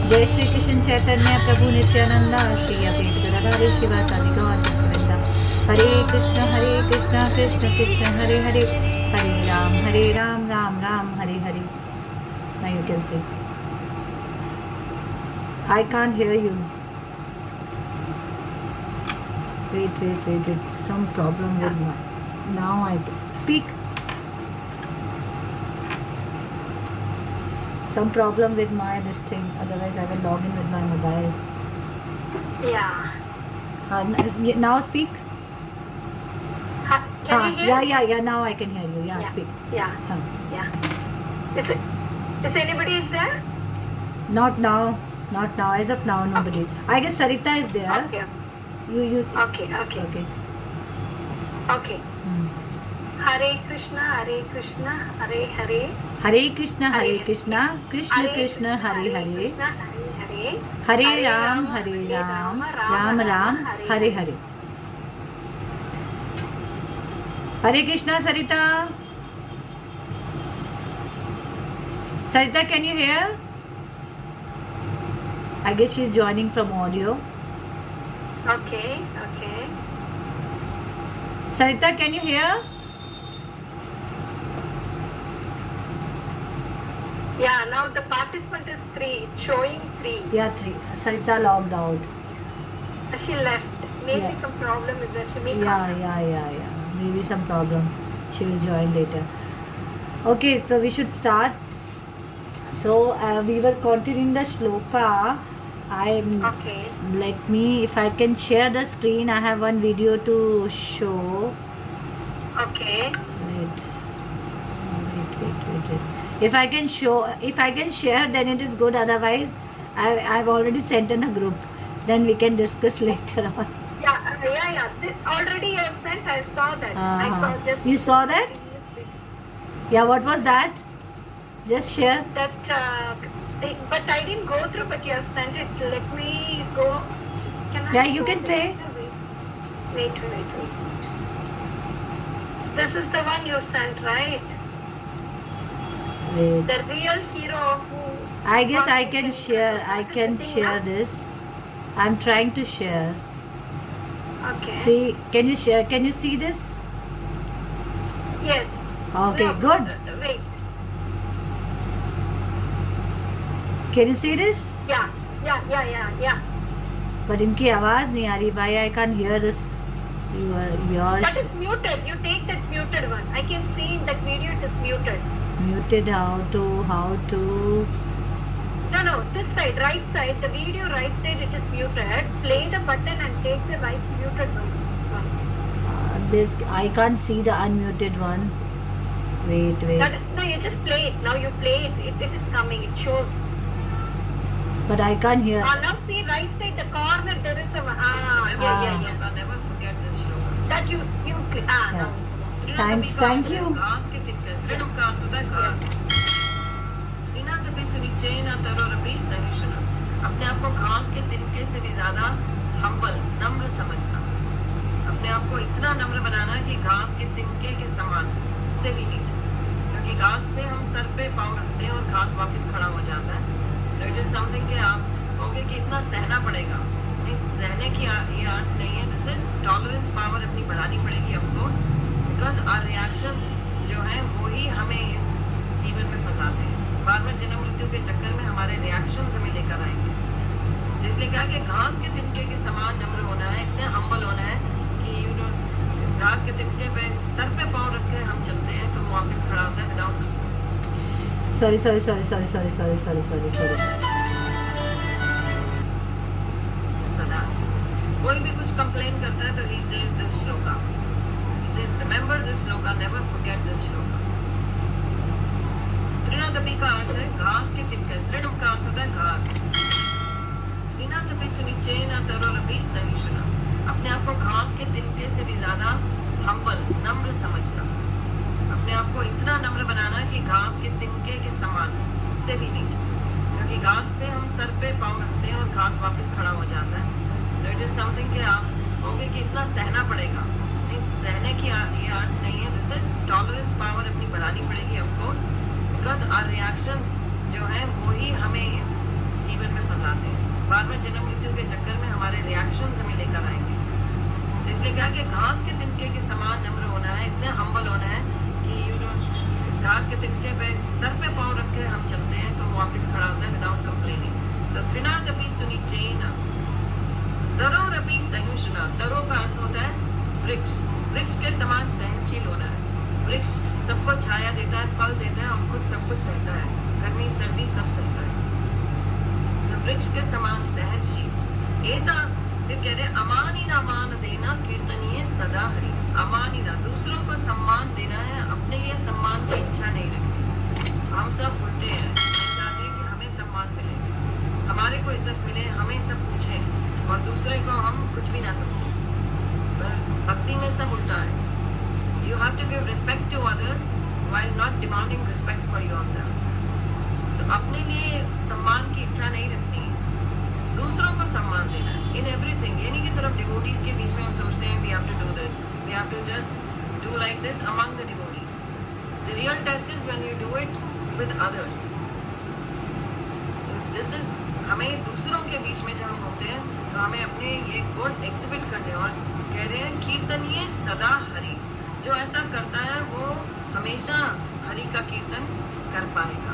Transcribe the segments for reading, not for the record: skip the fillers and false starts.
जय श्री कृष्ण चैतन्य प्रभु नित्यानंदा श्री अद्वैत गदाधर शिवासादि गौरवृंदा। हरे कृष्ण कृष्ण कृष्ण हरे हरे, हरे Ram Ram Hare Hare. Now you can see. I can't hear you. Wait. Some problem with my. Now I can speak. Some problem with my this thing. Otherwise, I will log in with my mobile. Yeah. Now speak. Can you hear? Yeah. Now I can hear you. Yeah. Speak. Yeah. Is anybody is there? Not now. As of now, nobody. Okay. I guess Sarita is there. Okay. You. Okay. Hare Krishna, Hare Hare. Hare Krishna, Krishna Krishna, Hare Hare. Hare Ram, Ram Ram, Hare Hare. Hare Krishna, Sarita. Sarita, can you hear? I guess she's joining from audio. Okay. Sarita, can you hear? Yeah, now the participant is 3. It's showing 3. Yeah, 3. Sarita logged out. She left. Maybe some problem is there. She may come. Yeah. Maybe some problem. She will join later. Okay, so we should start. So we were continuing the shloka. Okay. Let me, if I can share the screen. I have one video to show. Okay. Wait. If I can share, then it is good. Otherwise, I've already sent in a group. Then we can discuss later on. Yeah. Already you have sent. I saw that. I saw just. You saw that? Yeah. What was that? Just share. That. But I didn't go through. But you have sent it. Let me go. Yeah, you can play. Wait. This is the one you sent, right? Wait. The real hero who. I guess I can share. I can share this. I'm trying to share. Okay. See, can you share? Can you see this? Yes. Okay, No, good. Wait. Can you see this? Yeah. But इनकी आवाज नहीं आ रही भाई. I can't hear this. Yours. That is muted. You take that muted one. I can see in that video it is muted. Muted. How to? No. This side, right side. The video right side it is muted. Play the button and take the right muted one. This I can't see the unmuted one. Wait. No, you just play it. Now you play it. It is coming. It shows. But I can't hear. Now see right side the corner there is a yeah. I'll never forget this shloka. That you Yeah. now. Thank you. घास के तिनके त्रिणुम का अर्थ होता है घास. अपने आप को घास के तिनके से भी ज्यादा हम्बल, नम्र समझना. अपने आप को इतना नम्र बनाना कि घास के तिनके के समान, उससे भी नीचे. क्योंकि घास पे हम सर पे पाँव रखते हैं और घास वापस खड़ा हो जाता है. So it is something कि आप कहोगे कि इतना सहना पड़ेगा. नहीं, सहने की ये अर्थ नहीं है. This is tolerance power अपनी बढ़ानी पड़ेगी of course. Because our reactions जो हैं वो ही हमें इस जीवन में फंसाते हैं. बार जन्म मृत्यु के चक्कर में हमारे रिएक्शंस हमें लेकर आएंगे. तो इसलिए कहा कि घास के तिनके के समान नम्र होना है, इतने हम्बल होना है कि घास के तिनके पे सर पे पाँव रख के हम चलते हैं तो वो वापस खड़ा होता है विदाउट. Sorry. सदा कोई भी कुछ कंप्लेन करता है तो he says this shloka. He says remember this shloka, never forget this shloka. त्रिनादपि का अर्थ है घास के तिनके. त्रिणुम का अर्थ होता है घास. त्रिनादपि सुनिचेन तरोरपि सहिष्णुना. अपने आप को घास के तिनके से भी ज्यादा हम्बल, नम्र समझना. अपने आप को इतना नम्र बनाना कि घास के तिनके के समान, उससे भी नीचे. क्योंकि घास पे हम सर पे पाँव रखते हैं और घास वापस खड़ा हो जाता है. So it is something कि आप कहोगे कि इतना सहना पड़ेगा. नहीं, सहने की ये अर्थ नहीं है. This is tolerance power अपनी बढ़ानी पड़ेगी of course. Because our reactions जो हैं वो ही हमें इस जीवन में पास आते हैं, बार बार जन्म मृत्यु के चक्कर में हमारे रिएक्शंस हमें लेकर आएंगे। तो इसलिए कहा कि घास के तिनके के समान नम्र होना है, इतना हम्बल होना है कि घास के तिनके पे सर पे पाँव रख के हम चलते हैं तो वापस खड़ा होता है विदाउट कंप्लेनिंग। तो त्रिनागपि सुनिचेन तरो रपि सहिष्णुना, तरो का अर्थ होता है वृक्ष, वृक्ष के समान सहनशील होना है। वृक्ष सबको छाया देता है, फल देता है और खुद सब कुछ सहता है, गर्मी सर्दी सब सहता है। तो वृक्ष के समान सहनशील। एता फिर कह रहे अमानिना मान देना कीर्तनीय सदा हरि। अमानिना दूसरों को सम्मान देना है, अपने लिए सम्मान की इच्छा नहीं रखनी। हम सब उल्टे हैं, हम चाहते हैं कि हमें सम्मान मिले, हमारे को इज्जत मिले, हमें सब पूछें और दूसरे को हम कुछ भी ना समझें। भक्ति में सब उल्टा है। You have to give respect to others while not demanding respect for yourselves. So अपने लिए सम्मान की इच्छा नहीं रखनी है, दूसरों को सम्मान देना है in everything। ये नहीं कि सिर्फ devotees के बीच में हम सोचते हैं we have to do this, we have to just do like this among the devotees. The real test is when you do it with others. This is हमें दूसरों के बीच में जब हम होते हैं तो हमें अपने ये गुण एग्जिबिट करने, और कह रहे हैं कीर्तनीय सदा हरि। जो ऐसा करता है वो हमेशा हरि का कीर्तन कर पाएगा।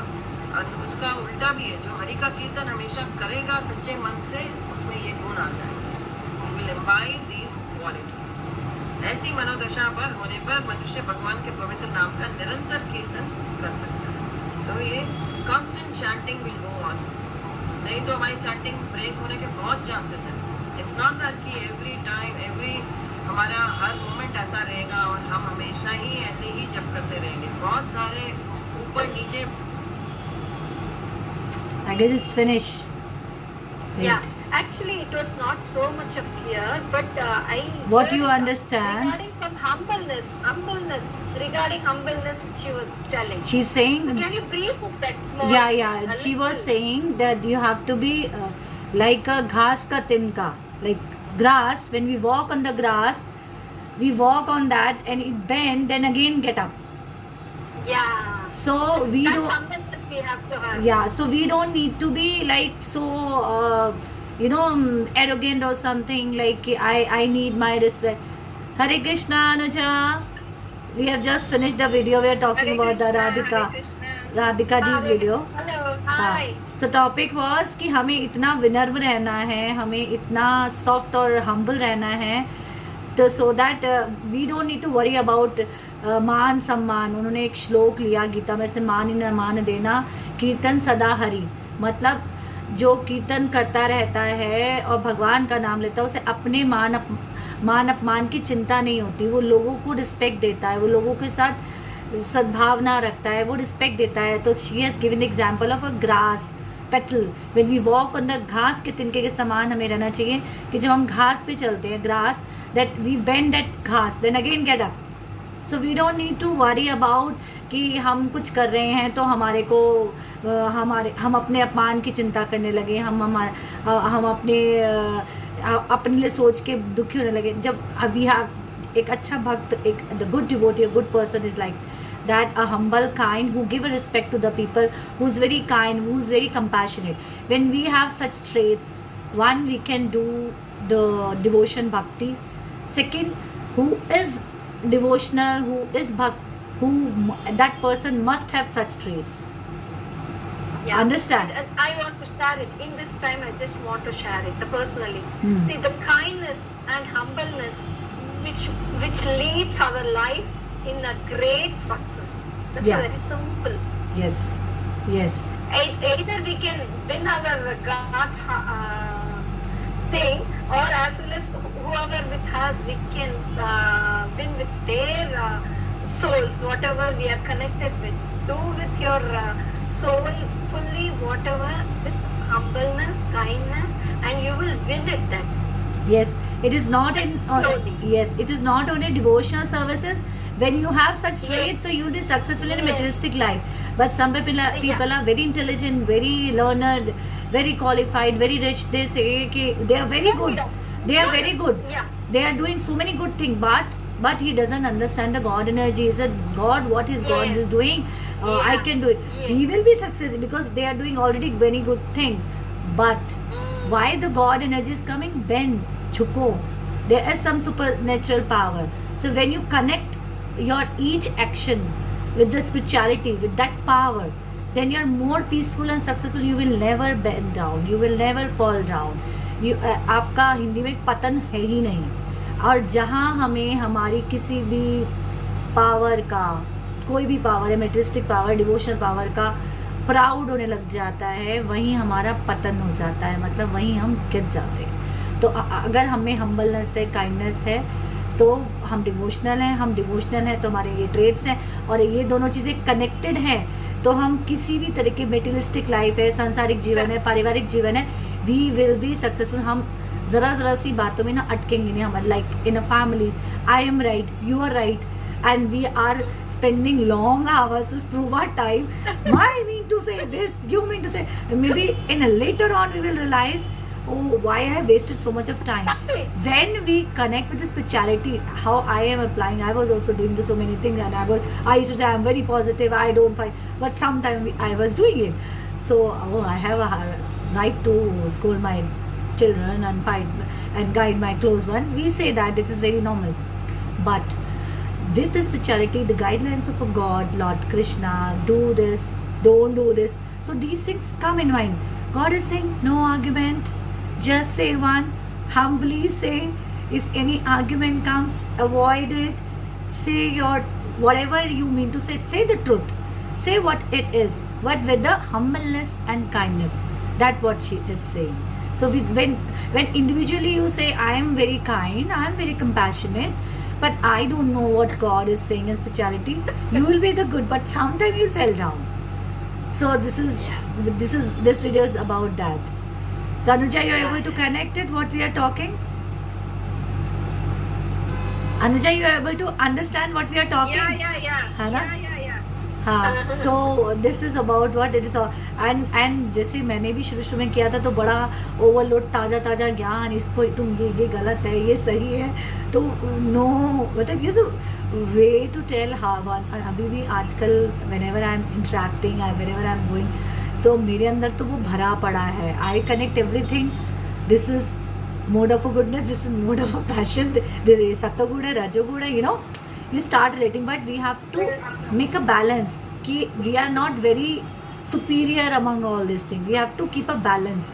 और उसका उल्टा भी है, जो हरि का कीर्तन हमेशा करेगा सच्चे मन से, उसमें ये गुण आ जाएंगे। He will imbibe these qualities। ऐसी मनोदशा पर होने पर मनुष्य भगवान के पवित्र नाम का निरंतर कीर्तन कर सकता है। तो ये constant chanting will go on। नहीं तो हमारी चैंटिंग ब्रेक होने के बहुत चांसेस हैं। इट्स नॉट दैट कि एवरी टाइम हमारा हर मोमेंट ऐसा रहेगा और हम हमेशा ही ऐसे ही जप करते रहेंगे। बहुत सारे ऊपर नीचे। I guess it's finished. Yeah, actually it was not so much of clear, but What you understand? regarding some humbleness, regarding humbleness she was telling. She's saying, So can you brief that small? yeah. She was saying that you have to be like a घास का तिनका, like grass. When we walk on the grass, we walk on that and it bend, then again get up. Yeah. So we That do. humbleness we have to have. Yeah, so we don't need to be like so arrogant or something like I need my respect. Hare Krishna, Anuja. We have just finished the video. We are talking about the Radhika ji's video. Hello. हाँ, Hi. so topic was कि हमें इतना विनम्र रहना है, हमें इतना soft और हम्बल रहना है, तो so that we don't need to worry about मान सम्मान। उन्होंने एक श्लोक लिया गीता में से, मान न मान देना कीर्तन सदा हरि। मतलब जो कीर्तन करता रहता है और भगवान का नाम लेता है, उसे अपने मान अपमान की चिंता नहीं होती। वो लोगों को रिस्पेक्ट देता है, वो लोगों के साथ सद्भावना रखता है, वो रिस्पेक्ट देता है। तो she has given example of a grass petal. When we walk on the घास के तिनके के समान हमें रहना चाहिए कि जब हम घास पे चलते हैं, grass, that we bend that घास, then again get up. So we don't need to worry about कि हम कुछ कर रहे हैं तो हम अपने अपमान की चिंता करने लगे, हम अपने लिए सोच के दुखी होने लगे। जब अभी एक अच्छा भक्त, एक the good devotee, a good person is like that, a humble, kind, who give a respect to the people, who's very kind, who's very compassionate. When we have such traits, one, we can do the devotion bhakti. Second, who is devotional, who is that person must have such traits. Yeah. Understand? And I want to share it. In this time, I just want to share it personally. See, the kindness and humbleness which leads our life in a great success. That's very simple. Yes. Either we can win our God's thing, or as well as whoever with us, we can win with their souls, whatever we are connected with. Do with your soul fully, whatever, with humbleness, kindness, and you will win it then. Yes, it is not it is not only devotional services. When you have such traits, so you will be successful in a materialistic life. But some people are very intelligent, very learned, very qualified, very rich. They say that they are very good. They are very good. They are doing so many good things, but he doesn't understand the God energy. Is it God? What is God is doing? I can do it. He will be successful because they are doing already very good things. But why the God energy is coming? Bend, jhuko. There is some supernatural power. So when you connect your each action with the spirituality, with that power, then you're more peaceful and successful. You will never bend down. You will never fall down. आपका हिंदी में पतन है ही नहीं. और जहाँ हमें हमारी किसी भी पावर का, कोई भी पावर है, मेटेरिस्टिक पावर, डिवोशनल पावर का प्राउड होने लग जाता है, वहीं हमारा पतन हो जाता है. मतलब वहीं हम गिर जाते हैं. तो अगर हमें हम्बलनेस है, काइंडनेस है, तो हम डिवोशनल हैं, तो हमारे ये ट्रेड्स हैं, और ये दोनों चीज़ें कनेक्टेड हैं, तो हम किसी भी तरह के मेटेरियलिस्टिक लाइफ है, सांसारिक जीवन है, पारिवारिक जीवन है, वी विल बी सक्सेसफुल. हम ज़रा सी बातों में ना अटकेंगे नहीं. हम like in a families, I am right, you are right, and we are spending long hours to prove our time. I mean to say this, you mean to say, maybe in a later on we will realize, oh, why I wasted so much of time. When we connect with the spirituality, how I am applying, I was also doing so many things, and I used to say I'm very positive, I don't fight, but sometimes I was doing it. So I have a right to scold my children and fight and guide my close one. We say that it is very normal, but with the spirituality, the guidelines of a God, Lord Krishna, do this, don't do this. So these things come in mind. God is saying, no argument, just say one, humbly say. If any argument comes, avoid it. Say your whatever you mean to say the truth. Say what it is, but with the humbleness and kindness. That's what she is saying. So when individually you say, I am very kind, I am very compassionate, but I don't know what God is saying in spirituality, you will be the good, but sometime you'll fall down. So this video is about that. So Anuja, you are able to connect it, what we are talking? Anuja, you are able to understand what we are talking? Yeah. हाँ, तो this is about what it is. And जैसे मैंने भी शुरू में किया था, तो बड़ा ओवरलोड, ताज़ा ज्ञान, इसको तुम ये गलत है, ये सही है, तो नो, मतलब ये way to tell how one. और अभी भी आजकल whenever I am interacting, whenever I am going, तो मेरे अंदर तो वो भरा पड़ा है. I connect everything. This is mode of a goodness, this is mode of a passion, सत्वगुण है, रजोगुण है, you start relating, but we have to make a balance ki we are not very superior among all these things. We have to keep a balance.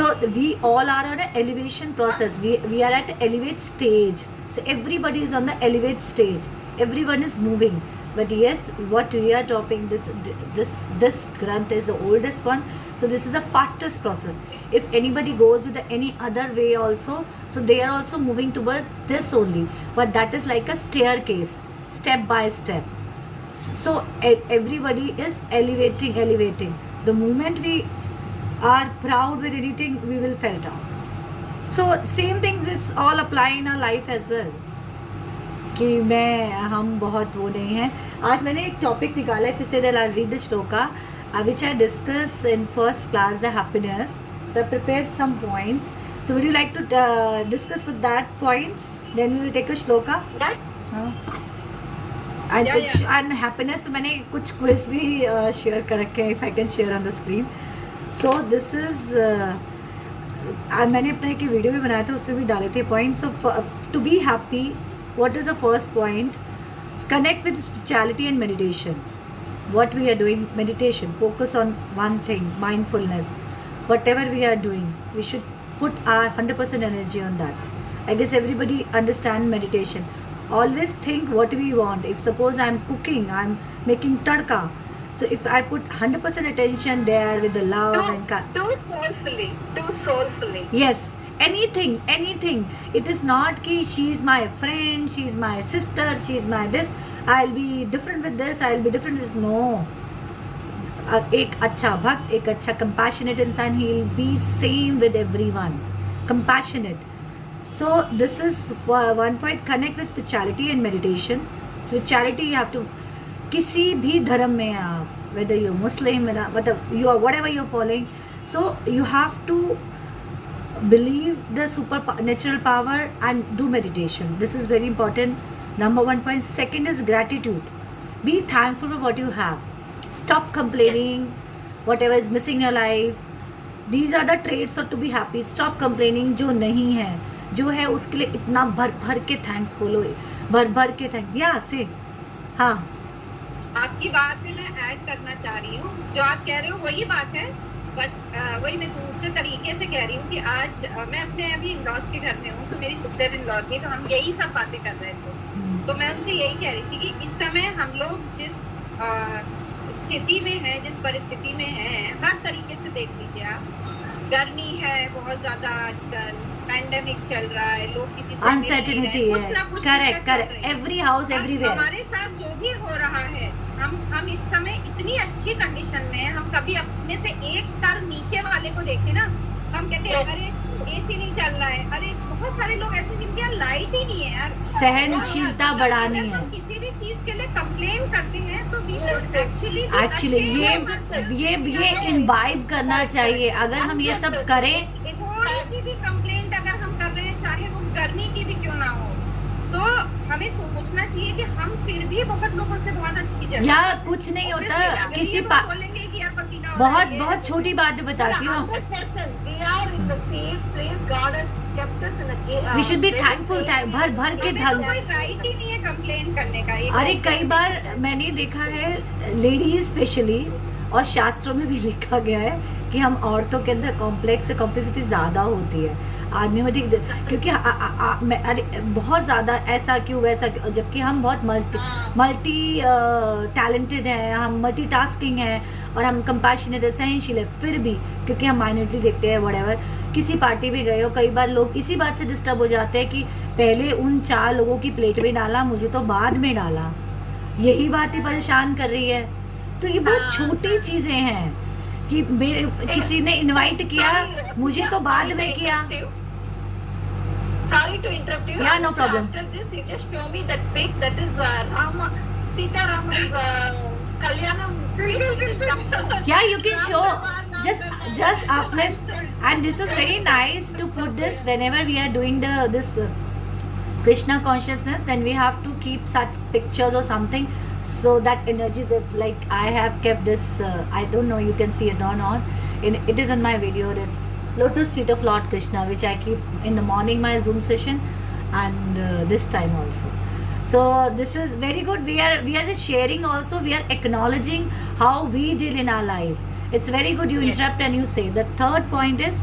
So we all are on an elevation process. We are at elevate stage. So everybody is on the elevate stage. Everyone is moving. But yes, what we are talking, this Granth is the oldest one. So this is the fastest process. If anybody goes with any other way also, so they are also moving towards this only. But that is like a staircase, step by step. So everybody is elevating. The moment we are proud with anything, we will fall down. So same things, it's all apply in our life as well. कि हम बहुत वो नहीं हैं. आज मैंने एक topic निकाला है, फिर से I read the shloka which I discussed in first class, the happiness. So I prepared some points. So would you like to discuss with that points? Then we will take a shloka. And happiness पे मैंने कुछ quiz भी share कर रखे हैं, if I can share on the screen. So this is मैंने अपना एक वीडियो भी बनाया था, उसमें भी डाले थे points. To be happy, what is the first point? Connect with spirituality and meditation. What we are doing, meditation, focus on one thing, mindfulness. Whatever we are doing, we should put our 100% energy on that. I guess everybody understand meditation. Always think what we want. If suppose I'm cooking, I'm making tadka, so if I put 100% attention there with the love and do soulfully. Yes, anything. It is not ki she is my friend, she is my sister, she is my this, I'll be different with this, I'll be different with this. No. एक अच्छा भक्त, एक अच्छा compassionate इंसान, he will be same with everyone, compassionate. So this is one point. Connect with spirituality and meditation. Spirituality, you have to, किसी भी धर्म में आप, whether you're Muslim, मतलब you are whatever you're following, so you have to believe the supernatural power and do meditation. This is very important. Number 1 point. Second is gratitude. Be thankful for what you have. Stop complaining whatever is missing in your life. These are the traits of to be happy. Stop complaining. जो नहीं है, जो है उसके लिए इतना भर भर के थैंक्स बोलो, भर भर के थैंक. या से हाँ, आपकी बात में मैं ऐड करना चाह रही हूँ, जो आप कह रहे हो वही बात है, बट वही मैं दूसरे तरीके से कह रही हूँ कि आज मैं अपने अभी इन-लॉज के घर में हूँ, तो मेरी सिस्टर इन लॉ थी, तो हम यही सब बातें कर रहे थे. तो मैं उनसे यही कह रही थी कि इस समय हम लोग जिस स्थिति में है, जिस परिस्थिति में है, हर तरीके से देख लीजिए आप. गर्मी है बहुत ज्यादा आजकल, पैंडेमिक चल रहा है, लोग किसी से मिल नहीं अनसर्टेनिटी रहे, है. कुछ ना कुछ करेक्ट दिक्कत चल करेक्ट. रही है. एवरी हाउस और एवरीवेयर. हमारे साथ जो भी हो रहा है, हम इस समय इतनी अच्छी कंडीशन में हैं, हम कभी अपने से एक स्तर नीचे वाले को देखें ना, हम कहते हैं अरे एसी नहीं चल रहा है, अरे बहुत सारे लोग ऐसे जिनके यहाँ लाइट ही नहीं है यार. सहनशीलता और बढ़ानी अगर है. हम किसी भी चीज के लिए कंप्लेन करते हैं तो वी शुड एक्चुअली ये इनवाइब करना चाहिए. अगर हम ये सब करें, थोड़ी सी भी कंप्लेंट अगर हम कर रहे हैं, चाहे वो गर्मी की भी क्यों ना हो, तो हमें सोचना चाहिए कि हम फिर भी बहुत लोगों से बहुत अच्छी जगह या कुछ नहीं होता. Obviously, किसी अगर ये लोग बोलेंगे कि यार पसीना हो रहा है, बहुत ये बहुत छोटी बात बताती हूँ. 100%. We are in the safe place. God has kept us in a we should be very thankful. safe भर भर के हमें तो धन. कोई राइट ही नहीं है कंप्लेन करने का. अरे कई बार मैंने देखा है, लेडीज स्पेशली, और शास्त्रों में भी लिखा गया है कि हम औरतों के अंदर कॉम्प्लेक्सिटी ज़्यादा होती है. आदमी में क्योंकि अरे बहुत ज़्यादा ऐसा क्यों वैसा क्यों, जबकि हम बहुत मल्टी टैलेंटेड हैं, हम मल्टीटास्किंग हैं, और हम कंपैशनेट है, सहनशील है. फिर भी क्योंकि हम माइनॉरिटी देखते हैं, व्हाटएवर, किसी पार्टी में गए हो, कई बार लोग इसी बात से डिस्टर्ब हो जाते हैं कि पहले उन 4 लोगों की प्लेट में डाला, मुझे तो बाद में डाला. यही बात ही परेशान कर रही है. तो ये बहुत छोटी चीज़ें हैं कि मेरे किसी ने इनवाइट किया, मुझे तो बाद में किया. Sorry to interrupt you. Yeah, no problem. After this, you just show me that pic. That is Rama, Sita Rama's Kalyanam. Yeah, you can show. Just uplift. And this is very nice to put this whenever we are doing this Krishna consciousness. Then we have to keep such pictures or something, so that energy is like I have kept this. I don't know. You can see it or not. It is in my video. It's Lotus Feet of Lord Krishna, which I keep in the morning my Zoom session, and this time also. So this is very good. We are just sharing also. We are acknowledging how we did in our life. It's very good. You interrupt and you say. The third point is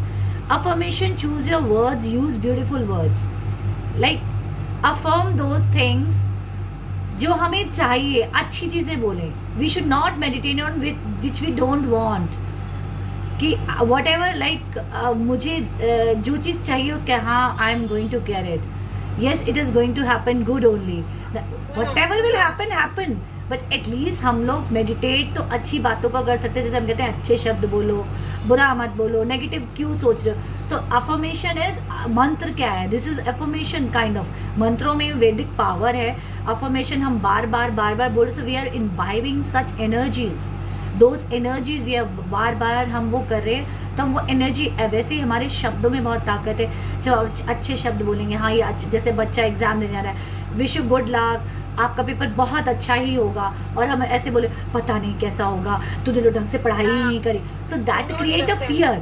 affirmation. Choose your words. Use beautiful words. Like affirm those things जो हमें चाहिए. अच्छी चीज़ें बोलें. We should not meditate on which we don't want. कि whatever like मुझे जो चीज़ चाहिए उसके, हाँ I am going to care it. Yes, it is going to happen good only. Whatever will happen. But at least हम लोग meditate तो अच्छी बातों का कर सकते हैं. जैसे हम कहते हैं अच्छे शब्द बोलो, बुरा मत बोलो, नेगेटिव क्यों सोच रहे हो. सो अफर्मेशन इज, मंत्र क्या है, this is affirmation kind of. मंत्रों में वैदिक पावर है. अफर्मेशन हम बार बार बोलो. So we are involving such energies. Those energies ये बार बार हम वो कर रहे हैं, तो हम वो एनर्जी, वैसे ही हमारे शब्दों में बहुत ताकत है. जब आप अच्छे शब्द बोलेंगे, हाँ ये अच्छे, जैसे बच्चा एग्जाम देने जा रहा है, विश यू गुड लक, आपका पेपर बहुत अच्छा ही होगा, और हम ऐसे बोले पता नहीं कैसा होगा, तूने तो ढंग से पढ़ाई ही नहीं करी. So that create a fear.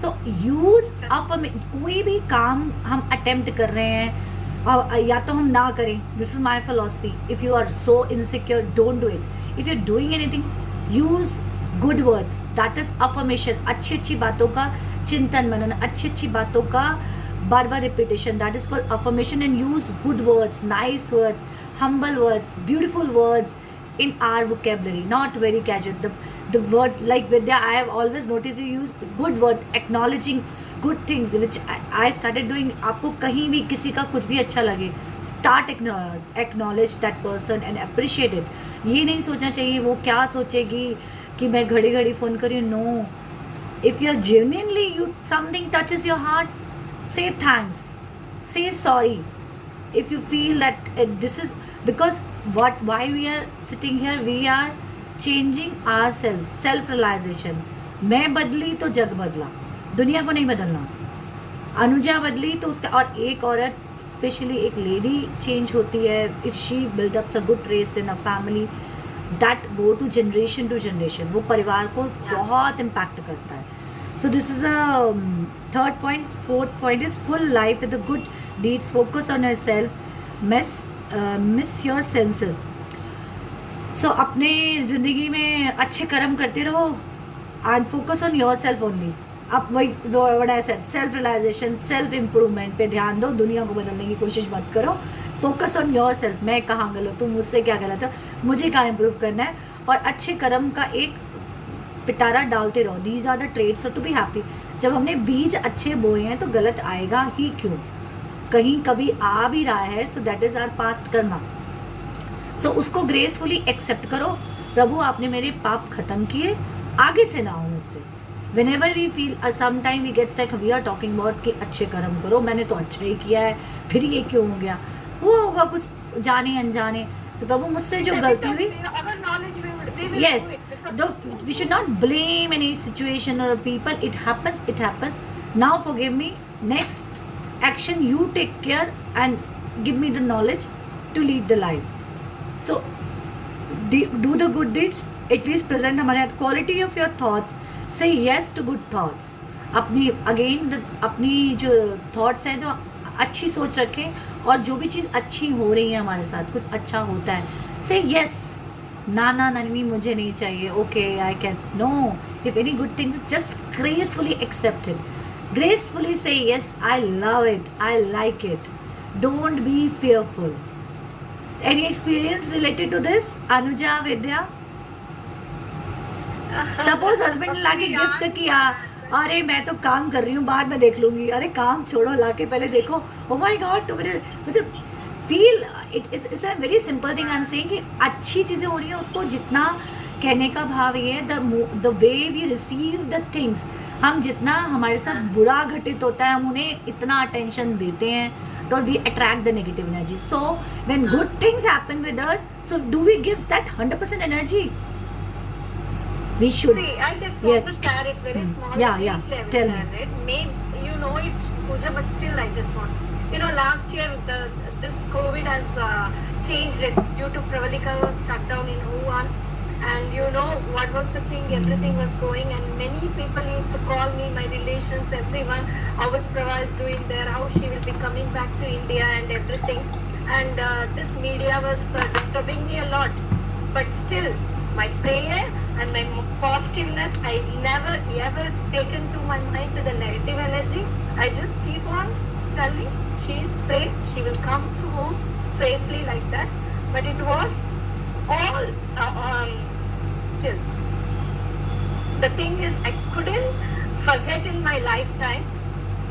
So use कोई भी काम हम अटेम्प्ट कर रहे हैं, या तो हम ना करें. This is my philosophy. If you are so insecure, don't do it. If you are doing anything, use good words. That is affirmation. अच्छी बातों का चिंतन मनन, अच्छी बातों का बार बार repetition, that is called affirmation. And use good words, nice words, humble words, beautiful words in our vocabulary, not very casual. The words like Vidya, I have always noticed you use good word, acknowledging good things, which I started doing. आपको कहीं भी किसी का कुछ भी अच्छा लगे, start acknowledge that person and appreciate it. ये नहीं सोचना चाहिए वो क्या सोचेगी कि मैं घड़ी घड़ी फ़ोन करी. No, if you're genuinely, something touches your heart, say thanks, say sorry. If you feel that this is because why we are sitting here, we are changing ourselves, self realization. मैं बदली तो जग बदला, दुनिया को नहीं बदलना. अनुजा बदली तो उसका, और एक औरत स्पेशली एक लेडी चेंज होती है, if she build ups a good trace in a family, that go to generation, वो परिवार को बहुत इम्पैक्ट करता है. So this is a third point. Fourth point is full life with the good deeds. Focus on yourself. Miss your senses. So अपने ज़िंदगी में अच्छे कर्म करते रहो and focus on yourself only. आप वही what I said, self realisation, self improvement पे ध्यान दो. दुनिया को बदलने की कोशिश मत करो. Focus on your self. मैं कहाँ गलत हूँ, मुझसे क्या गलत है, मुझे कहाँ इम्प्रूव करना है, और अच्छे कर्म का एक पिटारा डालते रहो. These are the traits to be happy. जब हमने बीज अच्छे बोए हैं तो गलत आएगा ही क्यों, कहीं कभी आ भी रहा है. So that is our past karma. So उसको ग्रेसफुली एक्सेप्ट करो. प्रभु आपने मेरे पाप खत्म किए, आगे से ना हो मुझसे. Whenever we feel sometime we get stuck, we are talking about कि अच्छे कर्म करो, मैंने तो अच्छा ही किया है, फिर ये क्यों हो गया, हुआ होगा कुछ जाने अनजाने. तो प्रभु मुझसे जो गलती हुई, yes, we should not blame any situation or people. It happens. Now forgive me. Next action you take care and give me the knowledge to lead the life. So do the good deeds. At least present हमारे quality of your thoughts. Say yes to good thoughts. अपनी जो thoughts हैं जो अच्छी सोच रखें, और जो भी चीज़ अच्छी हो रही है हमारे साथ, कुछ अच्छा होता है, say yes. ना नहीं मुझे नहीं चाहिए. Okay, I can. No. If any good things, just gracefully accept it. Gracefully say yes. I love it. I like it. Don't be fearful. Any experience related to this, Anuja, Vidya? Suppose husband ने लाके gift किया, अरे मैं तो काम कर रही हूँ बाद में देख लूंगी. अरे काम छोड़ो, लाके पहले देखो. ओ माय गॉड, तो मेरे मतलब feel it's a very simple thing. I am saying कि अच्छी चीज़ें हो रही हैं, उसको जितना कहने का भाव ये है, the way we receive the things. हम जितना हमारे साथ बुरा घटित होता है, हम उन्हें इतना अटेंशन देते हैं, तो we attract the negative energy. So when good things happen with us, so do we give that 100% energy? We should. See, I just Yes. want to share it very small. Yeah. Tell me. Share it. Maybe you know it, Pooja, but still I just want. You know, last year this COVID has changed it due to Pravalika was shut down in Wuhan, and you know what was the thing? Everything was going, and many people used to call me, my relations, everyone. How is Prava is doing there? How she will be coming back to India and everything. And this media was disturbing me a lot, but still my prayer and my positiveness, I never ever taken to my mind to the negative energy. I just keep on telling she is safe, she will come to home safely, like that. But it was all still. The thing is, I couldn't forget in my lifetime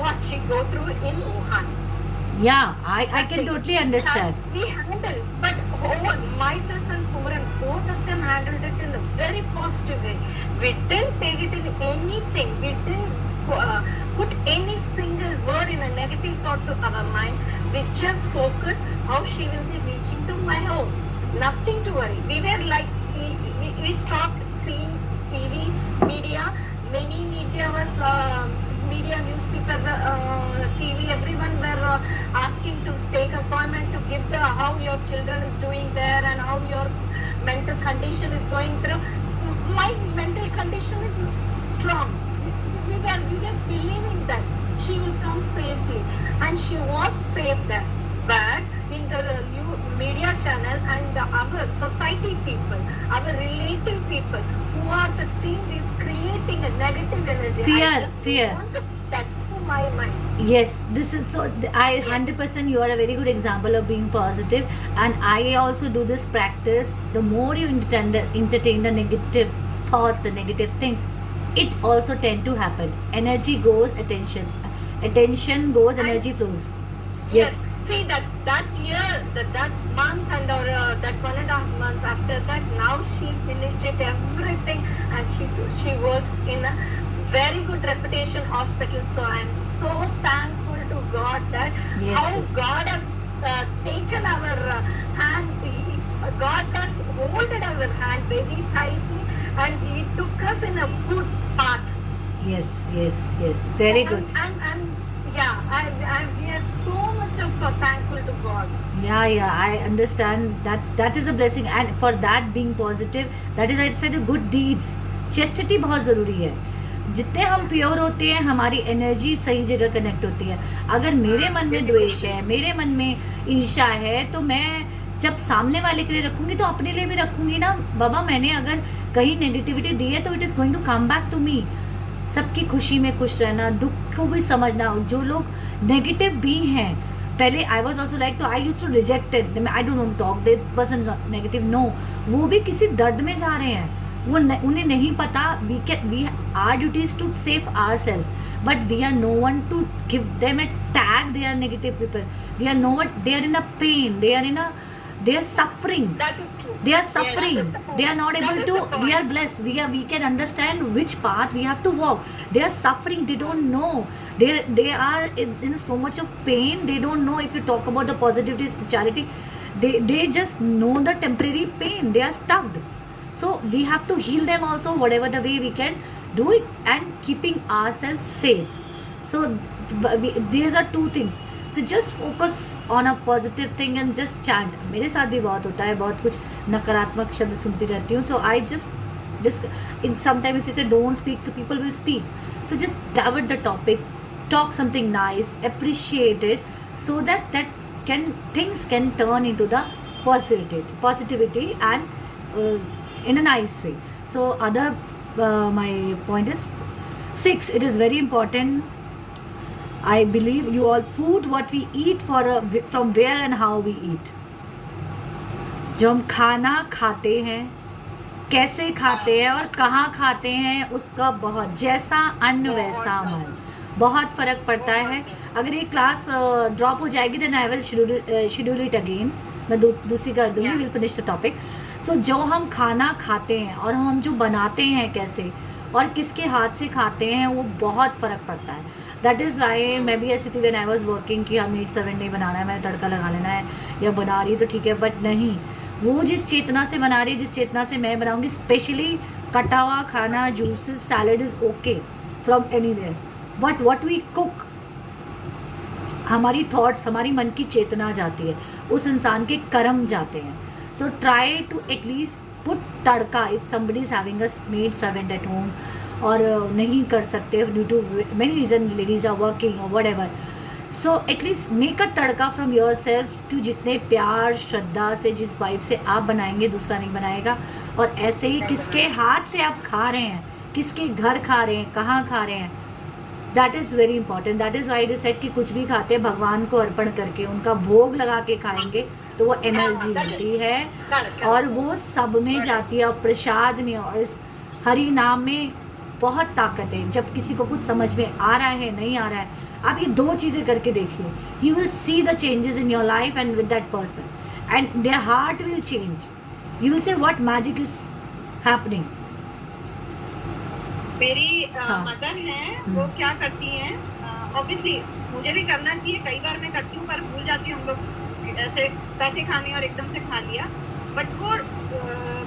what she go through in Wuhan. Yeah, I can totally understand. We handled, but myself and Pooran, both of them handled it in a very positive way. We didn't take it in anything. We didn't put any single word in a negative thought to our mind. We just focused how she will be reaching to my home. Nothing to worry. We were like, we stopped seeing TV, media. Many media was newspaper, TV, everyone were asking to take appointment to give the how your children is doing there and how your mental condition is going through. My mental condition is strong. We were believing that she will come safely, and she was safe there. But in the new media channel and our society people, our relative people, who are the thing is creating a negative energy. Fear. Want to tattoo my mind. Yes, this is so. I 100%. You are a very good example of being positive, and I also do this practice. The more you entertain the negative thoughts and negative things, it also tend to happen. Energy goes, attention goes, energy flows. Yes. See that year, that month, and or that 1.5 months after that, now she finished it everything, and she works in a very good reputation hospital. So I am so thankful to God that God has taken our hand. God has holded our hand very tightly, and He took us in a good path. Yes. Very good. And we are so much of thankful to God. Yeah, I understand. That is a blessing, and for that being positive, that is, I said, good deeds. Chastity बहुत ज़रूरी है. जितने हम pure होते हैं हमारी energy सही जगह कनेक्ट होती है। अगर मेरे मन में द्वेष है, मेरे मन में ईर्ष्या है, तो मैं जब सामने वाले के लिए रखूंगी तो अपने लिए भी रखूंगी ना बाबा। मैंने अगर कहीं नेगेटिविटी दी है तो it is going to come back to me. सबकी खुशी में खुश रहना, दुख को भी समझना। जो लोग नेगेटिव भी हैं, पहले आई वॉज ऑल्सो लाइक, तो I use to rejected, I don't want to talk this person negative. No, वो भी किसी दर्द में जा रहे हैं, वो उन्हें नहीं पता। We are duties to save our self, but we are no one to give them a tag they are negative people. We are no one, they are in a pain, they are suffering. That is true. They are suffering. They are not able to. We are blessed. We can understand which path we have to walk. They are suffering. They don't know. They are in so much of pain. They don't know. If you talk about the positivity, spirituality, they just know the temporary pain. They are stuck. So we have to heal them also, whatever the way we can do it, and keeping ourselves safe. So these are two things. So just focus on a positive thing and just chant. मेरे साथ भी बहुत होता है, बहुत कुछ नकारात्मक शब्द सुनती रहती हूँ, तो I just in sometime if you say don't speak, तो people will speak. So just divert the topic, talk something nice, appreciate it, so that things can turn into the positivity and in a nice way. So my point is 6. It is very important. I believe you all food what we eat from where and how we eat. जो हम खाना खाते हैं, कैसे खाते हैं और कहाँ खाते हैं, उसका बहुत, जैसा अन्न वैसा मन, बहुत फ़र्क पड़ता है। अगर ये क्लास ड्रॉप हो जाएगी then I will schedule it again, मैं दूसरी कर दूँगी, will finish the topic. So जो हम खाना खाते हैं और हम जो बनाते हैं कैसे और किसके हाथ से खाते हैं, वो बहुत फ़र्क पड़ता है। दैट इज़ वाई मैं भी ऐसी थी व्हेन आई वाज वर्किंग कि हाँ मीट सर्वेंट नहीं बनाना है, मैंने तड़का लगा लेना है, या बना रही तो ठीक है, बट नहीं, वो जिस चेतना से बना रही है, जिस चेतना से मैं बनाऊंगी, स्पेशली कटा हुआ खाना, juices, salad is okay from anywhere, but what we cook, हमारी थॉट्स, हमारी मन की चेतना जाती है, उस इंसान के कर्म जाते हैं। So try to at least put tadka if somebody is having a maid servant at home, और नहीं कर सकते due to many reason, ladies are working और whatever, so at least make a tadka from your self, क्यों जितने प्यार श्रद्धा से, जिस वाइब से आप बनाएंगे दूसरा नहीं बनाएगा। और ऐसे ही किसके हाथ से आप खा रहे हैं, किसके घर खा रहे हैं, कहाँ खा रहे हैं, that is very important. That is why it is said कि कुछ भी खाते हैं भगवान को अर्पण करके, उनका भोग लगा के खाएंगे तो वो एनर्जी मिलती है और वो सब में जाती है, और प्रसाद में और इस हरि नाम में बहुत ताकत है। जब किसी को कुछ समझ में आ रहा है, नहीं आ रहा है, आप ये 2 चीज़ें करके देखिए, you will see the changes in your life and with that person, and their heart will change, you will say what magic is happening. मेरी मदर हैं, वो क्या करती हैं, ऑब्वियसली मुझे भी करना चाहिए, कई बार मैं करती हूँ पर भूल जाती हूँ, हम लोग ऐसे बैठे खाने और एकदम से खा लिया, बट वो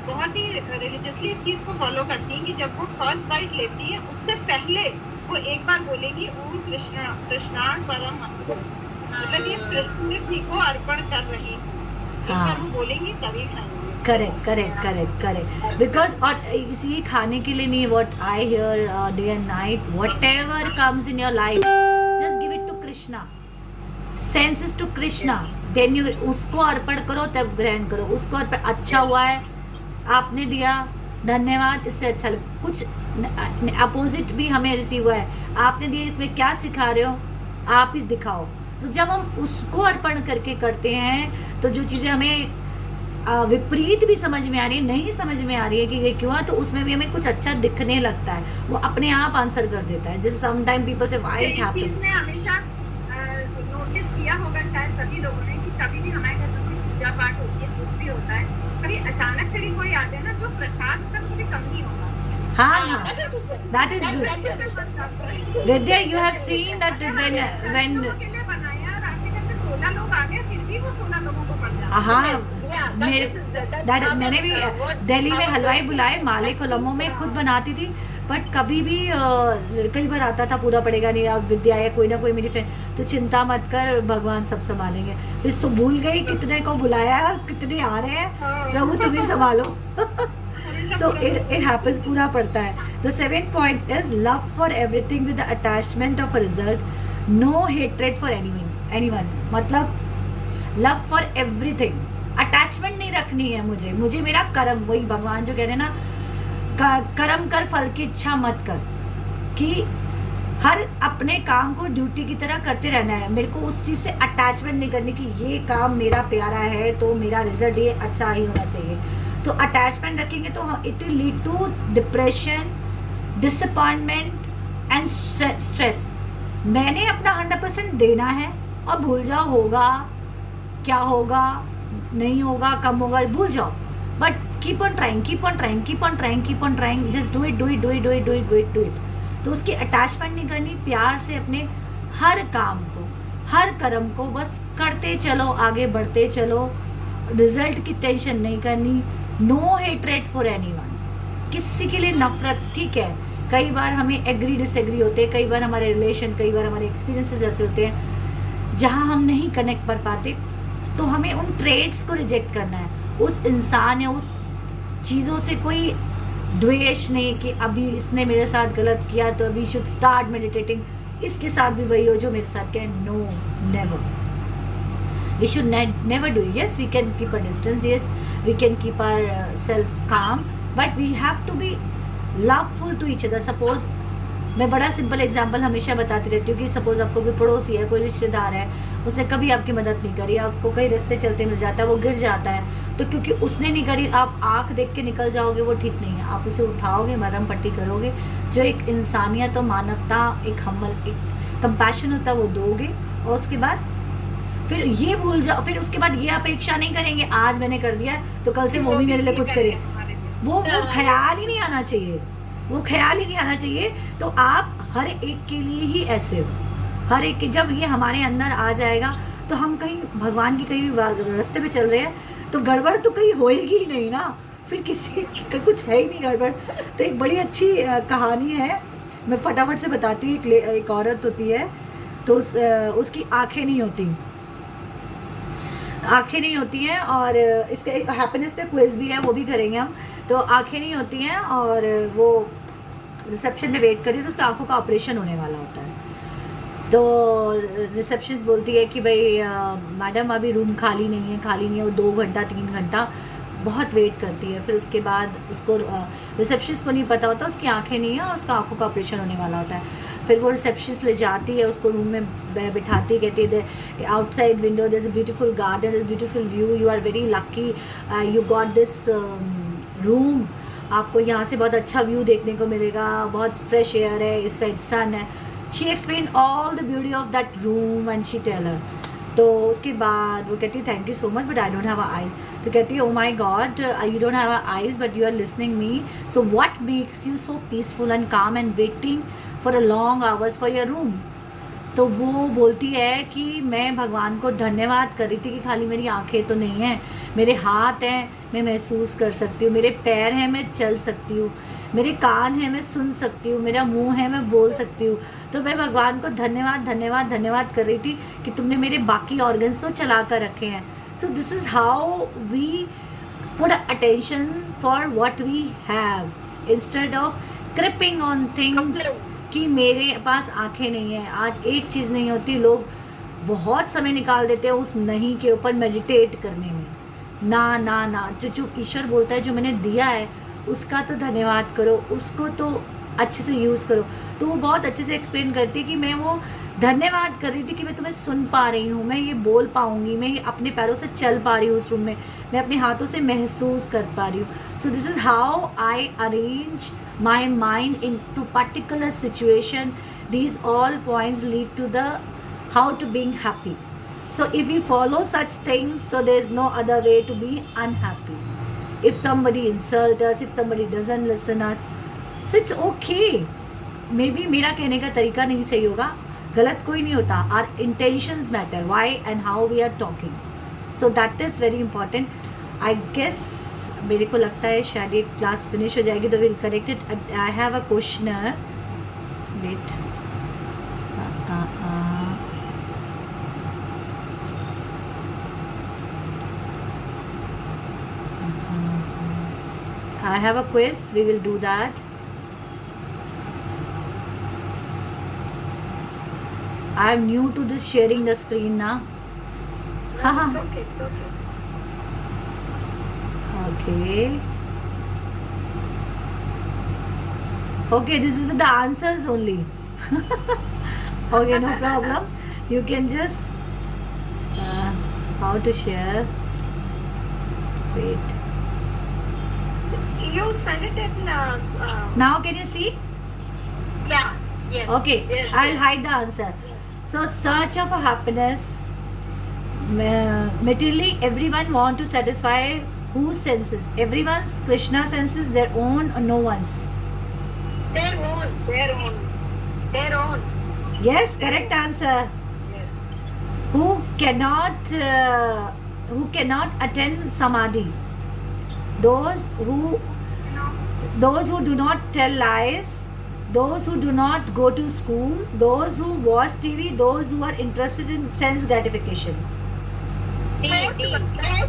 बहुत ही रिलीजियसली इस चीज़ को फॉलो करती हैं कि जब वो फर्स्ट बाइट लेती हैं उससे पहले वो एक बार बोलेंगी ओम कृष्णा कृष्णार्पणम परमस्तु, मतलब ये कृष्ण जी को अर्पण कर रही, एक बार वो बोलेंगी तभी खाएंगे। करेक्ट बिकॉज, और इसी खाने के लिए नहीं, what I hear day and night, whatever comes in your life, just give it to Krishna, senses to Krishna, then you उसको अर्पण करो, तब ग्रहण करो उसको अर्पण। अच्छा हुआ है आपने दिया, धन्यवाद, इससे अच्छा कुछ अपोजिट भी हमें रिसीव हुआ है, आपने दिया, इसमें क्या सिखा रहे हो आप ही दिखाओ। तो जब हम उसको अर्पण करके करते हैं तो जो चीज़ें हमें विपरीत भी समझ में आ रही है, नहीं समझ में आ रही है कि ये क्यों है, तो उसमें भी हमें कुछ अच्छा दिखने लगता है, वो अपने आप आंसर कर देता है। जैसे सम टाइम पीपल से व्हाई इट हैपेंस, चीज में हमेशा नोटिस किया होगा शायद सभी लोगों ने कि कभी भी हमारे घर में कोई पूजा पाठ होती है, कुछ भी होता है, कभी अचानक से भी कोई आते हैं ना, जो प्रसाद होता है कभी कम नहीं होगा। हाँ, that is good. Vidya, you have seen that when के लिए बनाया और आपके घर में 16 लोग आ गए, फिर भी वो 16 लोगों को पड़ जाता है। हाँ, मैंने भी दिल्ली में हलवाई बुलाए, माले कोलम्बो में खुद बनाती थी, बट कभी भी कई बार आता था पूरा पड़ेगा नहीं, अब विद्या या कोई ना कोई मेरी फ्रेंड, तो चिंता मत कर, भगवान सब संभालेंगे। फिर तो भूल गई कितने को बुलाया, कितने आ रहे हैं, प्रभु तुम ही संभालो। सब So पूरा it happens, पूरा पड़ता है. The seventh point is love for everything with the attachment of a result, no hatred for anyone. मतलब love for everything, attachment नहीं रखनी है मुझे मेरा कर्म, वही भगवान जो कह रहे हैं ना, कर्म कर फल की इच्छा मत कर, कि हर अपने काम को ड्यूटी की तरह करते रहना है. मेरे को उस चीज़ से अटैचमेंट नहीं करनी कि ये काम मेरा प्यारा है तो मेरा रिजल्ट ये अच्छा ही होना चाहिए. तो अटैचमेंट रखेंगे तो it will lead to depression, disappointment and stress. मैंने अपना 100% देना है और भूल जाओ होगा क्या होगा, नहीं होगा, कम होगा, भूल जाओ. But keep on trying, just do it. तो उसकी अटैचमेंट नहीं करनी, प्यार से अपने हर काम को, हर कर्म को बस करते चलो, आगे बढ़ते चलो. रिजल्ट की टेंशन नहीं करनी. नो हेट्रेड फॉर एनीवन, किसी के लिए नफरत. ठीक है, कई बार हमें एग्री डिसएग्री होते हैं, कई बार हमारे रिलेशन, कई बार हमारे एक्सपीरियंसेस ऐसे होते हैं जहाँ हम नहीं कनेक्ट कर पाते, तो हमें उन ट्रेड्स को रिजेक्ट करना है. उस इंसान या उस चीज़ों से कोई द्वेष नहीं कि अभी इसने मेरे साथ गलत किया तो अभी शुड स्टार्ट मेडिटेटिंग, इसके साथ भी वही हो जो मेरे साथ किया. No, never. We should never do. Yes, we can keep a distance, yes we can keep our self calm, but we have to be loveful to each other. Suppose मैं बड़ा सिंपल एग्जांपल हमेशा बताती रहती हूँ कि suppose आपको कोई पड़ोसी है, कोई रिश्तेदार है, उसने कभी आपकी मदद नहीं करी, आपको कई रास्ते चलते मिल जाता है, वो गिर जाता है, तो क्योंकि उसने नहीं करी आप आंख देख के निकल जाओगे, वो ठीक नहीं है. आप उसे उठाओगे, मरहम पट्टी करोगे, जो एक इंसानियत और मानवता, एक हम्बल, एक कंपैशन होता है वो दोगे, और उसके बाद फिर ये भूल जाओ. फिर उसके बाद ये अपेक्षा नहीं करेंगे आज मैंने कर दिया तो कल से वो भी मेरे लिए कुछ करे. वो ख्याल ही नहीं आना चाहिए, वो ख्याल ही नहीं आना चाहिए. तो आप हर एक के लिए ही ऐसे हो, हर एक के. जब ये हमारे अंदर आ जाएगा तो हम कहीं भगवान की कहीं रास्ते पे चल रहे हैं तो गड़बड़ तो कहीं होएगी ही नहीं ना, फिर किसी का कुछ है ही नहीं गड़बड़. तो एक बड़ी अच्छी कहानी है, मैं फटाफट से बताती हूँ. एक औरत होती है तो उसकी आंखें नहीं होती हैं और इसका हैप्पीनेस पे क्विज भी है, वो भी करेंगे हम. तो आंखें नहीं होती हैं और वो रिसेप्शन में वेट करी, तो उसका आंखों का ऑपरेशन होने वाला होता है. तो रिसेप्शनिस्ट बोलती है कि भाई मैडम अभी रूम खाली नहीं है. वो 2 घंटा 3 घंटा बहुत वेट करती है. फिर उसके बाद उसको रिसेप्शनिस्ट को नहीं पता होता उसकी आंखें नहीं है और उसका आंखों का ऑपरेशन होने वाला होता है. फिर वो रिसेप्शनिस्ट ले जाती है, उसको रूम में बिठाती है, कहती है outside window there is a beautiful garden, there is beautiful view, you are very lucky, you got this room. आपको यहाँ से बहुत अच्छा व्यू देखने को मिलेगा, बहुत फ्रेश एयर है, इस साइड सन है. She explain all the beauty of that room and she tell her. तो उसके बाद वो कहती है thank you so much but I don't have a eye. तो कहती है oh my God you don't have a eyes but you are listening me, so what makes you so peaceful and calm and waiting for a long hours for your room. तो वो बोलती है कि मैं भगवान को धन्यवाद कर रही थी कि खाली मेरी आंखें तो नहीं हैं, मेरे हाथ हैं, मैं महसूस कर सकती हूँ, मेरे पैर हैं, मैं चल सकती हूँ, मेरे कान हैं, मैं सुन सकती हूँ, मेरा मुंह है, मैं बोल सकती हूँ. तो मैं भगवान को धन्यवाद कर रही थी कि तुमने मेरे बाकी ऑर्गन्स तो चला कर रखे हैं. So this is how we put attention for what we have instead of creeping on things कि मेरे पास आंखें नहीं हैं. आज एक चीज़ नहीं होती, लोग बहुत समय निकाल देते हैं उस नहीं के ऊपर मेडिटेट करने में. ना जो ईश्वर बोलता है जो मैंने दिया है उसका तो धन्यवाद करो, उसको तो अच्छे से यूज़ करो. तो वो बहुत अच्छे से एक्सप्लेन करती है कि मैं वो धन्यवाद कर रही थी कि मैं तुम्हें सुन पा रही हूँ, मैं ये बोल पाऊँगी, मैं ये अपने पैरों से चल पा रही हूँ उस रूम में, मैं अपने हाथों से महसूस कर पा रही हूँ. सो this is how I arrange my mind into particular situation. These all points lead to the how to being happy. So if we follow such things, so there is no other way to be unhappy. If somebody insults us, if somebody doesn't listen us, so it's okay. Maybe मेरा कहने का तरीका नहीं सही होगा, गलत कोई नहीं होता. Our intentions matter, why and how we are talking. So that is very important. I guess मेरे को लगता है शायद ये क्लास फिनिश हो जाएगी तो will correct it. I have a questioner, wait. I have a quiz. We will do that. I am new to this sharing the screen now. No, it's okay, it's okay. Okay. Okay, this is with the answers only. Okay, no problem. You can just how to share. Wait. You send it in. Now can you see? Yeah. Yes. Okay, Yes, I'll yes. hide the answer. So, search of a happiness. Materially, everyone want to satisfy whose senses? Everyone's Krishna senses, their own or no one's? Their own. Their own. Their own. Yes, correct answer. Yes. Who cannot attend samadhi? Those who do not tell lies, those who do not go to school, those who watch TV, those who are interested in sense gratification. D. Those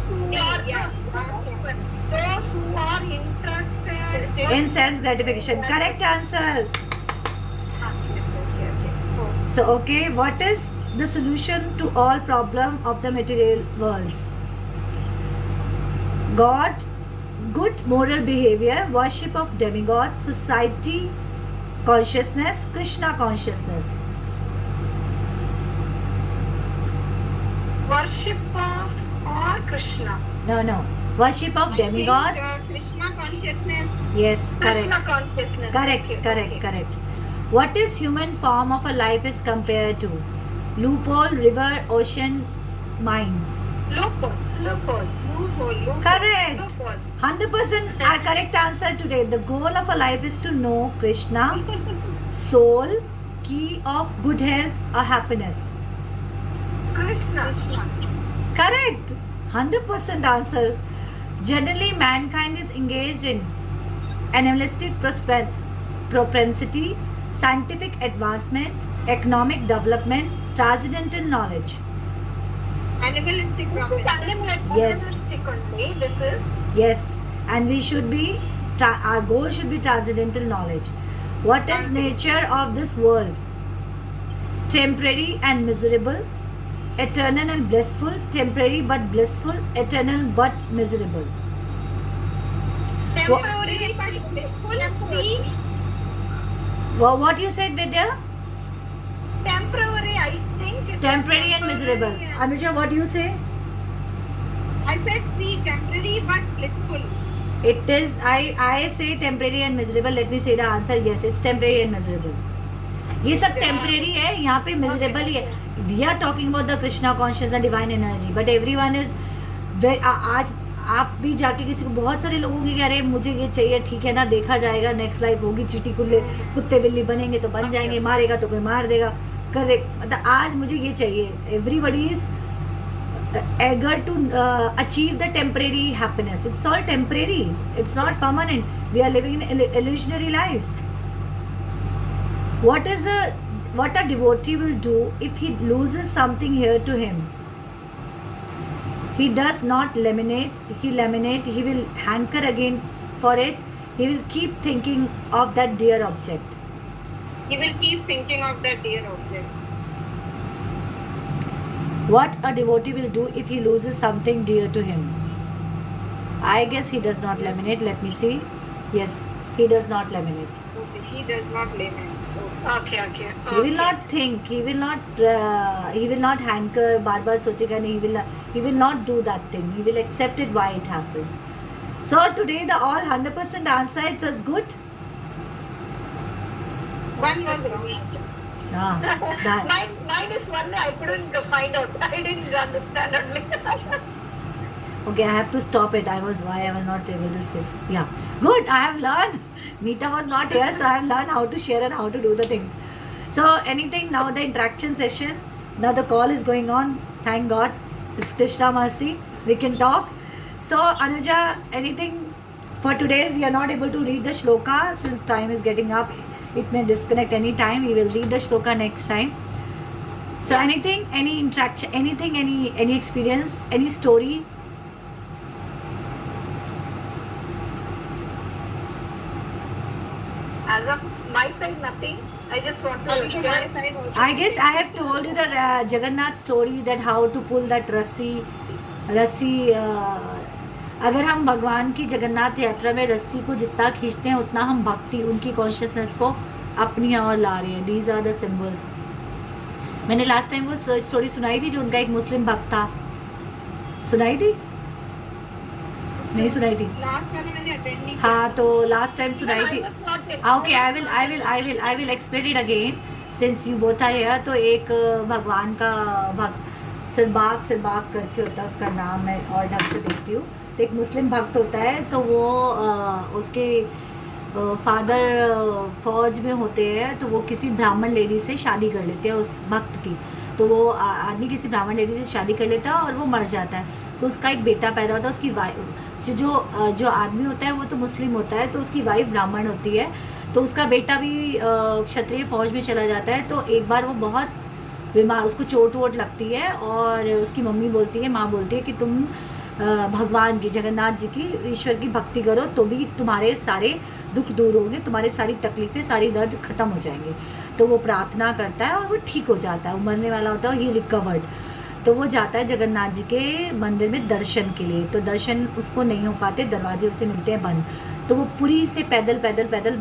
who are Yeah. Last one. those who are interested In sense gratification. Correct answer. Okay. Oh. So, okay, what is the solution to all problem of the material worlds? God, good moral behavior, worship of demigods, society consciousness, Krishna consciousness. Worship of or Krishna. No. Worship of I demigods. think, Krishna consciousness. Yes, Krishna correct. consciousness. Correct, Okay, correct, okay. correct. What is human form of a life is compared to? Loophole, river, ocean, mine. Loophole. Loophole. Correct. Loophole. 100% our correct answer today. The goal of a life is to know Krishna, soul, key of good health or happiness. Krishna. Krishna. Correct. 100% answer. Generally, mankind is engaged in animalistic propensity, scientific advancement, economic development, transcendental knowledge. Animalistic promise. Yes. Animalistic only. This is Yes, and we should be, our goal should be transcendental knowledge. What is nature of this world? Temporary and miserable, eternal and blissful, temporary but blissful, eternal but miserable. temporary but blissful. See, Well, what you said, Vidya? temporary. I think it is Temporary and miserable. temporary. Anuja, what do you say? I said see, temporary but blissful. It is, I say temporary and miserable. Let me say the answer. Yes, it's temporary and miserable. ये सब temporary है, यहाँ पे miserable ही है. We are talking about the Krishna conscious and divine energy, but everyone is आज आप भी जाके किसी को, बहुत सारे लोगों की कह रहे हैं मुझे ये चाहिए, ठीक है ना, देखा जाएगा, नेक्स्ट लाइफ होगी, चीटी कुल्ले कुत्ते बिल्ली बनेंगे तो बन जाएंगे, मारेगा तो कोई मार देगा, कर दे. मतलब आज मुझे ये चाहिए. Everybody is eager to achieve the temporary happiness. It's all temporary. It's not permanent. We are living in illusionary life. What a devotee will do if he loses something here to him? He does not laminate. He will hanker again for it. He will keep thinking of that dear object. He will keep thinking of that dear object. What a devotee will do if he loses something dear to him? I guess he does not laminate. Let me see. Yes, he does not laminate. Okay, he does not lament. Okay. Okay. He will not think. He will not hanker. बार बार सोचेगा नहीं. He will not do that thing. He will accept it why it happens. So today the all 100% answer, it was good. One was wrong. That. Mine is one I couldn't find out. I didn't understand only. Okay, I have to stop it. I was not able to stay. Yeah. Good. I have learned. Meeta was not here, so I have learned how to share and how to do the things. So anything now, the interaction session. Now the call is going on. Thank God. It's Krishna Mercy. We can talk. So Anuja, anything for today's? We are not able to read the shloka since time is getting up. It may disconnect any time. We will read the shloka next time. So anything, any interaction, anything, any experience, any story? As of my side, nothing. I just want to अभी तो हमारे share. Side I guess I have told you the Jagannath story that how to pull that रस्सी अगर हम भगवान की जगन्नाथ यात्रा में रस्सी को जितना खींचते हैं उतना हम भक्ति उनकी कॉन्शियसनेस को अपनी ओर ला रहे हैं. These are the symbols. मैंने लास्ट टाइम वो स्टोरी सुनाई थी जो उनका एक मुस्लिम भक्त था. सुनाई थी? नहीं सुनाई थी. लास्ट वाला मैंने अटेंड नहीं किया. हाँ तो लास्ट टाइम सुनाई थी. I was not there. Okay I will explain it again since you both are here. तो एक भगवान का भक्त सिरबाग करके होता है उसका नाम. मैं और ढंग से देखती हूँ. तो एक मुस्लिम भक्त होता है तो वो उसके फादर फौज में होते हैं तो वो किसी ब्राह्मण लेडी से शादी कर लेते हैं उस भक्त की. तो वो आदमी किसी ब्राह्मण लेडी से शादी कर लेता है और वो मर जाता है. तो उसका एक बेटा पैदा होता है. उसकी वाइफ जो आदमी होता है वो तो मुस्लिम होता है तो उसकी वाइफ ब्राह्मण होती है. तो उसका बेटा भी क्षत्रिय फौज में चला जाता है. तो एक बार वो बहुत बीमार, उसको चोट वोट लगती है और उसकी मम्मी बोलती है, माँ बोलती है कि तुम भगवान की, जगन्नाथ जी की, ईश्वर की भक्ति करो तो भी तुम्हारे सारे दुख दूर होंगे, तुम्हारी सारी तकलीफ़ें, सारी दर्द ख़त्म हो जाएंगे. तो वो प्रार्थना करता है और वो ठीक हो जाता है. वो मरने वाला होता है, ही रिकवर्ड. तो वो जाता है जगन्नाथ जी के मंदिर में दर्शन के लिए. तो दर्शन उसको नहीं हो पाते, दरवाजे उसे मिलते हैं बंद. तो वो पुरी से पैदल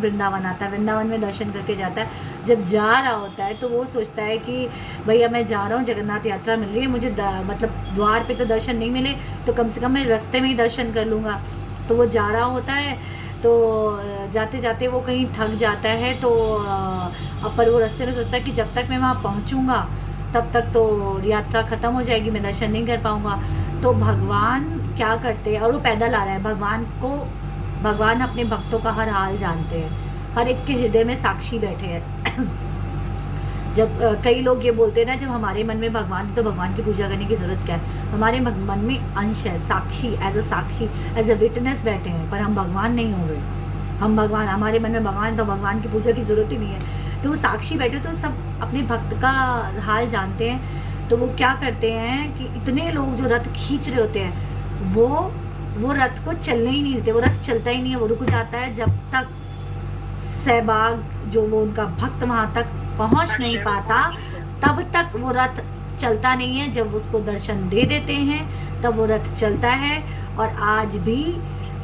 वृंदावन आता है. वृंदावन में दर्शन करके जाता है. जब जा रहा होता है तो वो सोचता है कि भैया मैं जा रहा हूँ, जगन्नाथ यात्रा मिल रही है मुझे, मतलब द्वार पे तो दर्शन नहीं मिले तो कम से कम मैं रास्ते में ही दर्शन कर लूँगा. तो वो जा रहा होता है तो जाते जाते वो कहीं थक जाता है. तो पर वो रास्ते में सोचता है कि जब तक मैं वहाँ पहुँचूँगा तब तक तो यात्रा ख़त्म हो जाएगी, मैं दर्शन नहीं कर पाऊँगा. तो भगवान क्या करते हैं, और वो पैदल आ रहा है. भगवान अपने भक्तों का हर हाल जानते हैं, हर एक के हृदय में साक्षी बैठे हैं. जब कई लोग ये बोलते हैं ना, जब हमारे मन में भगवान है तो भगवान की पूजा करने की ज़रूरत क्या है. हमारे मन में अंश है, साक्षी, एज अ विटनेस बैठे हैं. पर हम भगवान नहीं हो गए. हम भगवान, हमारे मन में भगवान, तो भगवान की पूजा की ज़रूरत ही नहीं है. तो वो साक्षी बैठे तो सब अपने भक्त का हाल जानते हैं. तो वो क्या करते हैं कि इतने लोग जो रथ खींच रहे होते हैं वो रथ को चलने ही नहीं देते. वो रथ चलता ही नहीं है, वो रुक जाता है जब तक सहबाग जो वो उनका भक्त वहाँ तक पहुँच नहीं पाता, तब तक वो रथ चलता नहीं है. जब उसको दर्शन दे देते हैं तब वो रथ चलता है. और आज भी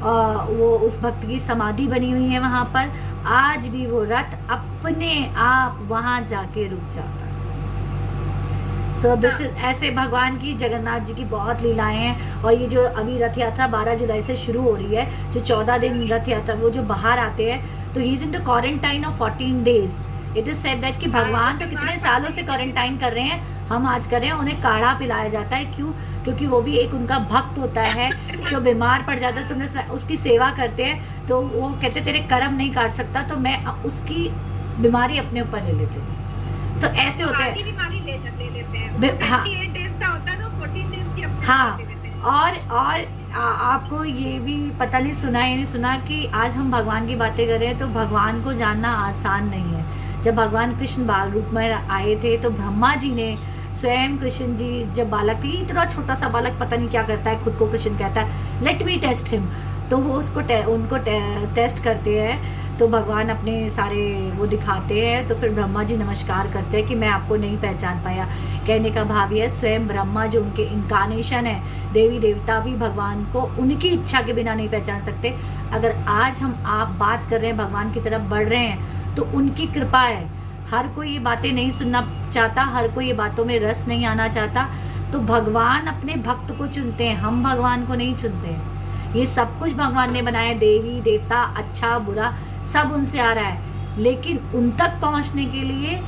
वो उस भक्त की समाधि बनी हुई है वहाँ पर. आज भी वो रथ अपने आप वहाँ जाके रुक जाता है. सो दिस इज, ऐसे भगवान की, जगन्नाथ जी की बहुत लीलाएं हैं. और ये जो अभी रथ यात्रा 12 जुलाई से शुरू हो रही है, जो 14 दिन रथ यात्रा, वो जो बाहर आते हैं तो he is in the quarantine of 14 days. It is said that कि भगवान तो कितने सालों से क्वारंटाइन कर रहे हैं, हम आज कर रहे हैं. उन्हें काढ़ा पिलाया जाता है. क्यों? क्योंकि वो भी एक उनका भक्त होता है जो बीमार पड़ जाता है. तो उन्हें उसकी सेवा करते हैं. तो वो कहते तेरे कर्म नहीं काट सकता, तो मैं उसकी बीमारी अपने ऊपर ले लेती हूँ. तो ऐसे होते हैं. बीमारी ले लेते हैं. हाँ 28 days का होता है तो 14 days की अपने हाँ. ले लेते हैं. और आपको ये भी पता नहीं सुना या नहीं सुना कि आज हम भगवान की बातें कर रहे हैं तो भगवान को जानना आसान नहीं है. जब भगवान कृष्ण बाल रूप में आए थे तो ब्रह्मा जी ने स्वयं, कृष्ण जी जब बालक थे, इतना छोटा सा बालक पता नहीं क्या करता है, खुद को कृष्ण कहता है, लेट मी टेस्ट हिम. तो वो उनको टेस्ट करते हैं. तो भगवान अपने सारे वो दिखाते हैं. तो फिर ब्रह्मा जी नमस्कार करते हैं कि मैं आपको नहीं पहचान पाया. कहने का भाव ये है, स्वयं ब्रह्मा जो उनके इनकारनेशन है, देवी देवता भी भगवान को उनकी इच्छा के बिना नहीं पहचान सकते. अगर आज आप बात कर रहे हैं, भगवान की तरफ बढ़ रहे हैं, तो उनकी कृपा है. हर कोई ये बातें नहीं सुनना चाहता, हर कोई ये बातों में रस नहीं आना चाहता. तो भगवान अपने भक्त को चुनते हैं, हम भगवान को नहीं चुनते हैं. ये सब कुछ भगवान ने बनाया, देवी देवता, अच्छा बुरा सब उनसे आ रहा है. लेकिन उन तक पहुंचने के लिए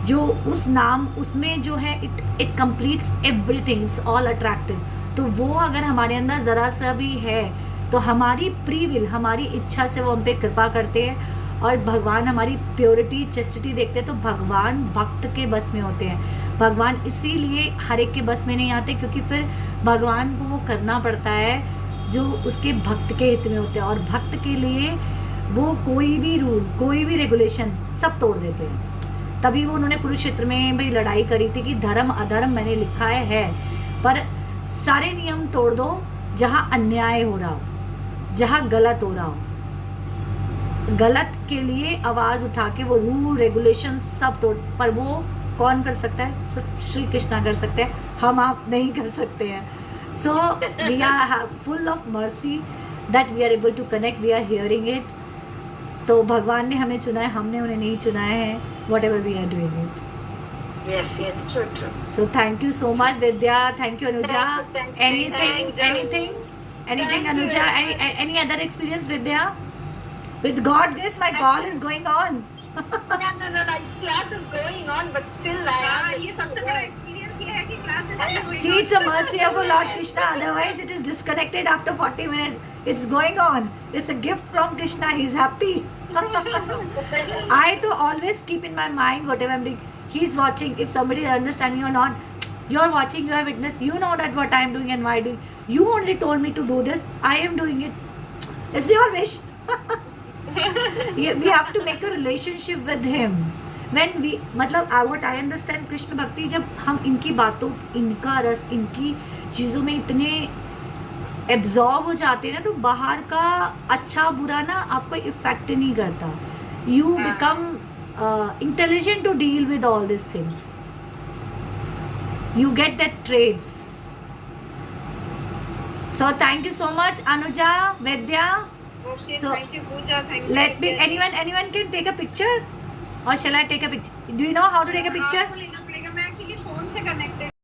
जो उस नाम, उसमें जो है it completes everything, it's all attractive. तो वो अगर हमारे अंदर ज़रा सा भी है तो हमारी प्री विल, हमारी इच्छा से वो हम पे कृपा करते हैं. और भगवान हमारी प्योरिटी, चेस्टिटी देखते हैं. तो भगवान भक्त के बस में होते हैं. भगवान इसीलिए हर एक के बस में नहीं आते, क्योंकि फिर भगवान को वो करना पड़ता है जो उसके भक्त के हित में होते हैं. और भक्त के लिए वो कोई भी रूल, कोई भी रेगुलेशन सब तोड़ देते हैं. तभी वो उन्होंने कुरुक्षेत्र में भाई लड़ाई करी थी कि धर्म अधर्म मैंने लिखा है, पर सारे नियम तोड़ दो. जहाँ अन्याय हो रहा हो, जहाँ गलत हो रहा हो, गलत के लिए आवाज़ उठा के वो रूल रेगुलेशन सब तोड़, पर वो कौन कर सकता है? सिर्फ श्री कृष्णा कर सकते हैं, हम आप नहीं कर सकते हैं. So we are full of mercy that we are able to connect, we are hearing it. तो भगवान ने हमें चुना है, हमने उन्हें नहीं चुना है. Whatever we are doing it. Yes, yes, true, true. So thank you so much, Vidya. Thank you, Anuja. Thank you, Anything, Thank Anuja? you. Any other experience, Vidya? With God grace, my call is going on. No, its class is going on, but still I हाँ, am. ये सबसे बड़ा experience ये है कि classes See, it's a mercy of a Lord Krishna. Otherwise, it is disconnected after 40 minutes. It's going on. It's a gift from Krishna. He's happy. I to always keep in my mind whatever I'm doing. He's watching. If somebody is understanding or not, you're watching. You are witness. You know that what I'm doing and why doing. You only told me to do this. I am doing it. It's your wish. We have to make a relationship with him. When we मतलब what I understand Krishna भक्ति, जब हम इनकी बातों, इनका रस, इनकी चीज़ों में इतने एब्जॉर्ब हो जाते हैं ना, तो बाहर का अच्छा बुरा ना आपको इफेक्ट नहीं करता. You become intelligent to deal with all this things. You get that traits. So thank you so much, Anuja, Vidya. Okay, So, thank you, Pooja. Thank you. Let me. Anyone can take a picture, or shall I take a picture? Do you know how to take a picture? आपको लेना पड़ेगा. मैं actually phone से connected